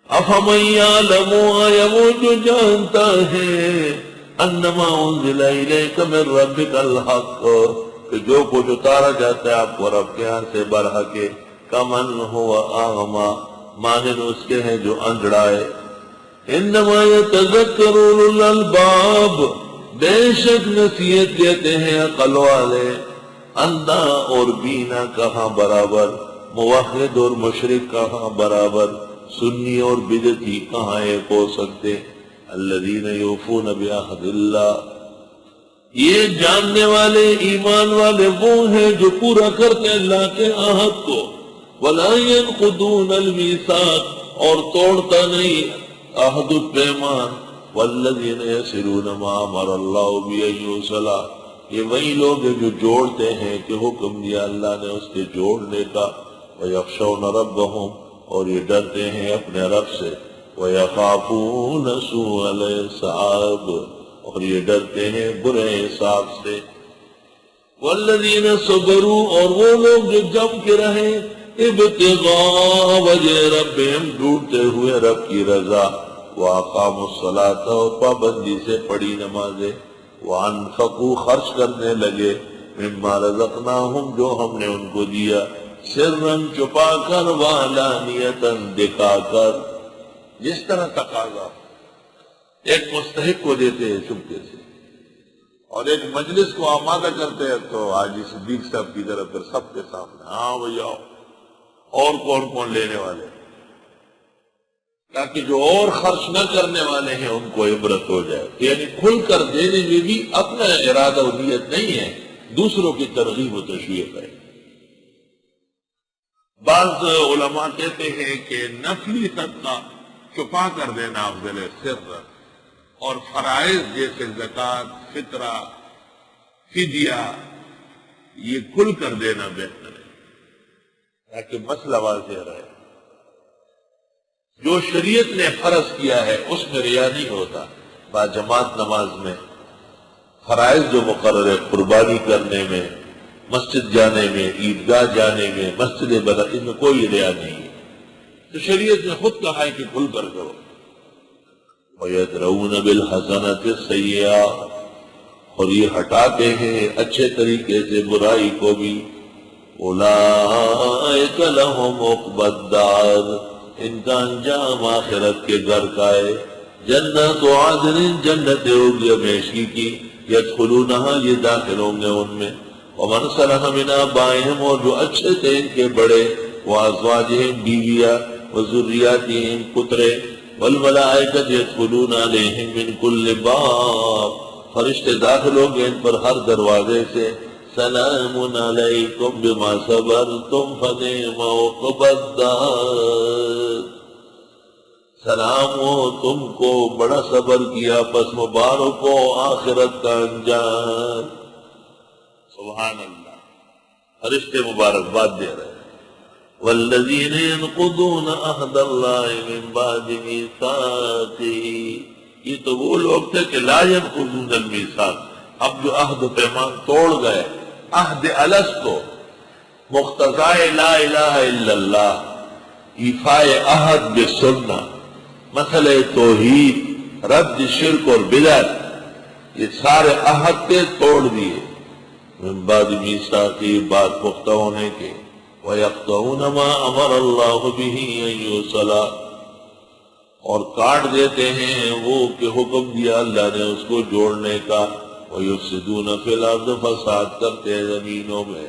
افمن یعلم، آیا وہ جو جانتا ہے انما انزل الیک من ربک الحق، کہ جو کچھ اتارا جاتا ہے آپ کو رب کے ہاں سے برحق ہے، کمن ہوا اعمی، مانند اس کے ہیں جو اندھڑا ہے۔ انما یتذکر اولو الالباب، بے شک نصیحت لیتے ہیں عقل والے۔ اندھا اور بینا کہاں برابر، موحد اور مشرک کہاں برابر، سنی اور بدعتی کہاں ایک ہو سکتے۔ الذین یوفون بعہد اللہ، یہ جاننے والے ایمان والے وہ ہیں جو پورا کرتے اللہ کے عہد کو۔ ولا ينقضون المیثاق، اور توڑتا نہیں عہد الپیمان۔ والذین یصلون ما امر اللہ بہ ان یوصل، یہ وہی لوگ ہیں جو جوڑتے ہیں کہ حکم دیا اللہ نے اس کے جوڑنے کا۔ ویخشون ربہم، اور یہ ڈرتے ہیں اپنے رب سے۔ ویخافون سوء الحساب، اور یہ ڈرتے ہیں برے حساب سے۔ والذین صبروا، اور وہ لوگ جو جم کے رہے ابتغاء وجہ ربہم، ڈھونڈتے ہوئے رب کی رضا۔ واقاموا الصلاۃ، اور پابندی سے پڑھی نمازیں۔ وانفقوا، خرچ کرنے لگے، مما رزقناہم، جو ہم نے ان کو دیا، سرًا، چھپا کر، وعلانیۃ، دکھا کر، جس طرح تقاضا۔ ایک مستحق کو دیتے ہیں چپکے سے، اور ایک مجلس کو آمادہ کرتے ہیں تو حاجی صدیق صاحب کی طرف پھر سب کے سامنے، ہاں بھئی آؤ، اور کون کون لینے والے، تاکہ جو اور خرچ نہ کرنے والے ہیں ان کو عبرت ہو جائے۔ یعنی کھل کر دینے میں بھی اپنا ارادہ و نیت نہیں ہے، دوسروں کی ترغیب و تشویق ہے۔ بعض علماء کہتے ہیں کہ نفلی صدقہ چھپا کر دینا افضل ہے، سر، اور فرائض جیسے زکوٰۃ، فطرہ، فدیہ، یہ کھل کر دینا بہتر ہے تاکہ مسئلہ واضح رہے۔ جو شریعت نے فرض کیا ہے اس میں ریا نہیں ہوتا۔ با جماعت نماز میں فرائض جو مقرر ہے، قربانی کرنے میں، مسجد جانے میں، عیدگاہ جانے میں، مسجد بدر میں کوئی ریا نہیں ہے، تو شریعت نے خود کہا ہے کہ کھل کر کرو۔ وَيَدْرَؤُونَ بِالْحَسَنَةِ السَّيِّئَةَ، اور یہ ہٹاتے ہیں اچھے طریقے سے برائی کو بھی۔ أُولَئِكَ لَهُمْ عُقْبَى الدَّارِ، ان کا انجام آخرت کے گھر کا ہے۔ جنت عدن، جنت ہوگی ہمیشگی کی، یدخلونہا، یہ داخل ہوں گے ان میں۔ ومن صلح من آبائہم، اور جو اچھے تھے ان کے بڑے، وازواجہم، بیویاں، وذریاتہم، پترے، والملائکۃ یدخلون علیہم من کل باب، فرشتے داخل ہوں گے ان پر ہر دروازے سے۔ سلام علیکم بما صبرتم فنعم عقبی الدار، سلام ہو تم کو، بڑا صبر کیا پس مبارک ہو آخرت کا انجام۔ سبحان اللہ، فرشتے مبارکباد دے رہے ہیں۔ والذین ينقضون عہد اللہ من بعد میثاقہ، یہ تو وہ لوگ تھے کہ لا ينقضون المیثاق، اب جو عہد و پیمان توڑ گئے، عہد الستو، مقتضائے لا الہ الا اللہ، ایفائے عہد بالسنہ، مسئلہ توحید، رد شرک اور بدعت، یہ سارے عہد کے توڑ دیے۔ من بعد میثاقہ، بات پختہ ہونے کے۔ وَيَقْطَعُونَ مَا أَمَرَ اللَّهُ بِهِ أَن يُوصَلَ، اور کاٹ دیتے ہیں وہ کہ حکم دیا اللہ نے اس کو جوڑنے کا۔ وَيُفْسِدُونَ فِي الْأَرْضِ، فساد کرتے ہیں زمینوں میں۔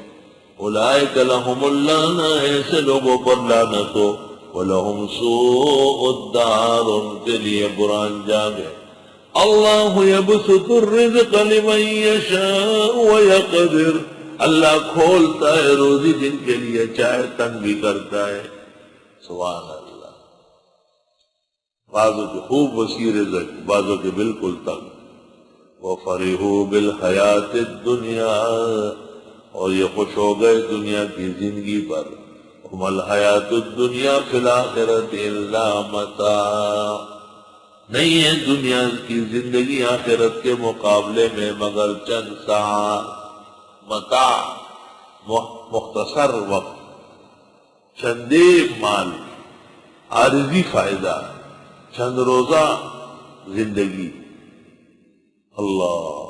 أُولَئِكَ لَهُمُ اللَّعْنَةُ، ایسے لوگوں پر لعنت ہو۔ وَلَهُمْ سُوءُ الدَّارِ، ان کے لیے برا انجام ہے۔ اللہ یبسط الرزق لمن یشاء ویقدر، اللہ کھولتا ہے روزی جن کے لیے چاہے، تنگ بھی کرتا ہے۔ سبحان اللہ، بعضوں کے خوب وسیع رزق، بعضوں کے بالکل تنگ۔ وَفَرِحُوا بِالْحَيَاةِ الدُّنْيَا، اور یہ خوش ہو گئے دنیا کی زندگی پر۔ وَمَا الْحَيَاةُ الدُّنْيَا فِي الْآخِرَةِ إِلَّا مَتَاعٌ، نہیں ہے دنیا کی زندگی آخرت کے مقابلے میں مگر چند ساعات، متاع، مختصر وقت، چندے مال، عارضی فائدہ، چند روزہ زندگی. اللہ